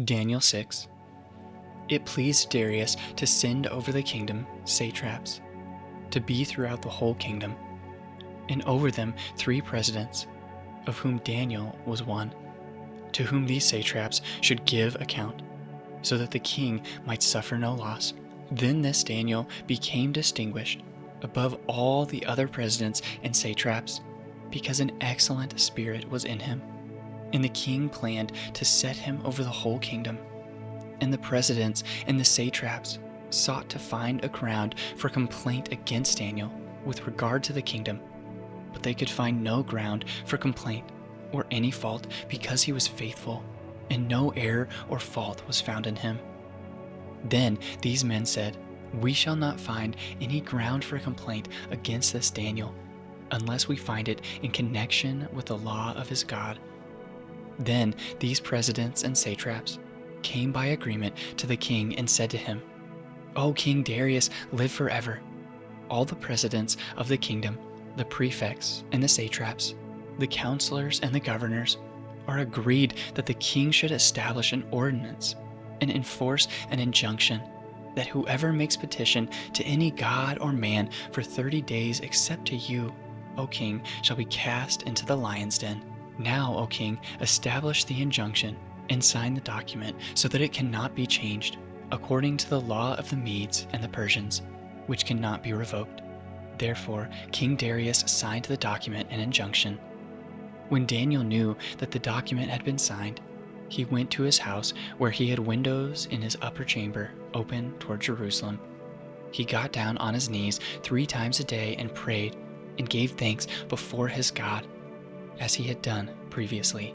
Daniel 6. It pleased Darius to send over the kingdom satraps, to be throughout the whole kingdom, and over them 3 presidents, of whom Daniel was one, to whom these satraps should give account, so that the king might suffer no loss. Then this Daniel became distinguished above all the other presidents and satraps, because an excellent spirit was in him. And the king planned to set him over the whole kingdom. And the presidents and the satraps sought to find a ground for complaint against Daniel with regard to the kingdom, but they could find no ground for complaint or any fault, because he was faithful, and no error or fault was found in him. Then these men said, "We shall not find any ground for complaint against this Daniel, unless we find it in connection with the law of his God." Then these presidents and satraps came by agreement to the king and said to him, "O King Darius, live forever. All the presidents of the kingdom, the prefects and the satraps, the counselors and the governors, are agreed that the king should establish an ordinance and enforce an injunction that whoever makes petition to any god or man for 30 days except to you, O king, shall be cast into the lion's den. Now, O king, establish the injunction and sign the document so that it cannot be changed, according to the law of the Medes and the Persians, which cannot be revoked." Therefore King Darius signed the document and injunction. When Daniel knew that the document had been signed, he went to his house, where he had windows in his upper chamber open toward Jerusalem. He got down on his knees 3 times a day and prayed and gave thanks before his God, as he had done previously.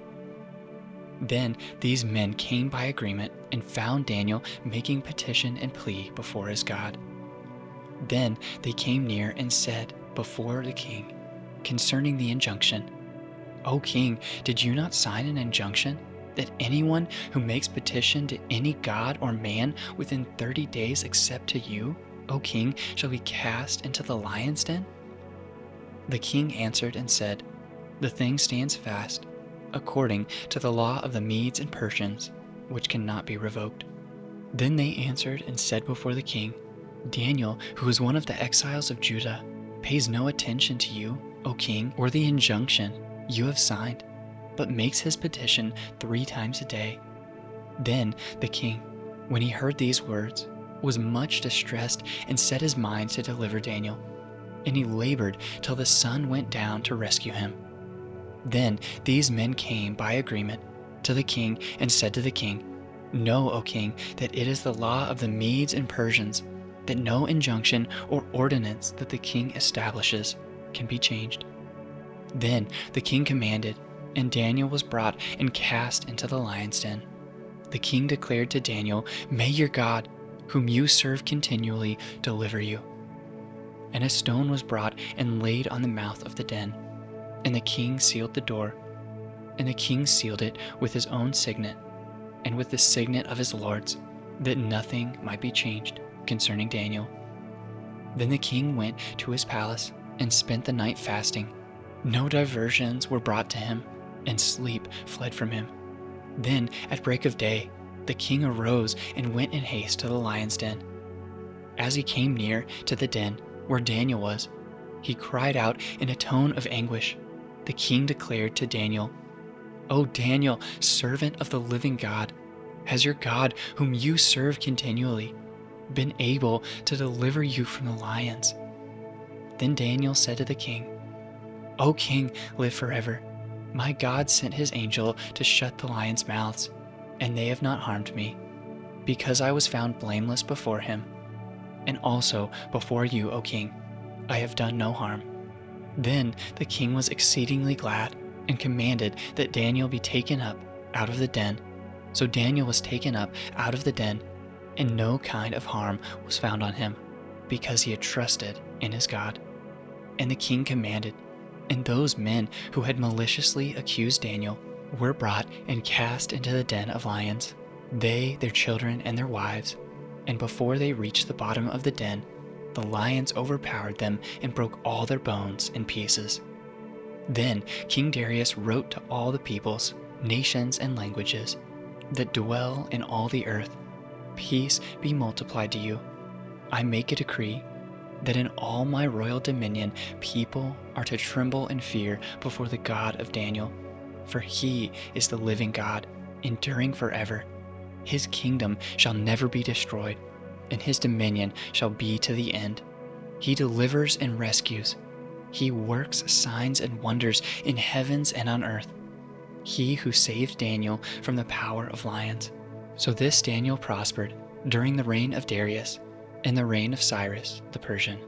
Then these men came by agreement and found Daniel making petition and plea before his God. Then they came near and said before the king concerning the injunction, "O king, did you not sign an injunction that anyone who makes petition to any god or man within 30 days except to you, O king, shall be cast into the lion's den?" The king answered and said, "The thing stands fast, according to the law of the Medes and Persians, which cannot be revoked." Then they answered and said before the king, "Daniel, who is one of the exiles of Judah, pays no attention to you, O king, or the injunction you have signed, but makes his petition 3 times a day." Then the king, when he heard these words, was much distressed and set his mind to deliver Daniel, and he labored till the sun went down to rescue him. Then these men came by agreement to the king and said to the king, "Know, O king, that it is the law of the Medes and Persians that no injunction or ordinance that the king establishes can be changed." Then the king commanded, and Daniel was brought and cast into the lion's den. The king declared to Daniel, "May your God, whom you serve continually, deliver you." And a stone was brought and laid on the mouth of the den. And the king sealed the door. And the king sealed it with his own signet, and with the signet of his lords, that nothing might be changed concerning Daniel. Then the king went to his palace and spent the night fasting. No diversions were brought to him, and sleep fled from him. Then at break of day, the king arose and went in haste to the lion's den. As he came near to the den where Daniel was, he cried out in a tone of anguish. The king declared to Daniel, "O Daniel, servant of the living God, has your God, whom you serve continually, been able to deliver you from the lions?" Then Daniel said to the king, "O king, live forever. My God sent his angel to shut the lions' mouths, and they have not harmed me, because I was found blameless before him. And also before you, O king, I have done no harm." Then the king was exceedingly glad and commanded that Daniel be taken up out of the den. So Daniel was taken up out of the den, and no kind of harm was found on him, because he had trusted in his God. And the king commanded, and those men who had maliciously accused Daniel were brought and cast into the den of lions, they, their children, and their wives. And before they reached the bottom of the den, the lions overpowered them and broke all their bones in pieces. Then King Darius wrote to all the peoples, nations, and languages, that dwell in all the earth, peace be multiplied to you. I make a decree that in all my royal dominion people are to tremble and fear before the God of Daniel, for he is the living God, enduring forever. His kingdom shall never be destroyed, and his dominion shall be to the end. He delivers and rescues. He works signs and wonders in heavens and on earth. He who saved Daniel from the power of lions. So this Daniel prospered during the reign of Darius and the reign of Cyrus the Persian.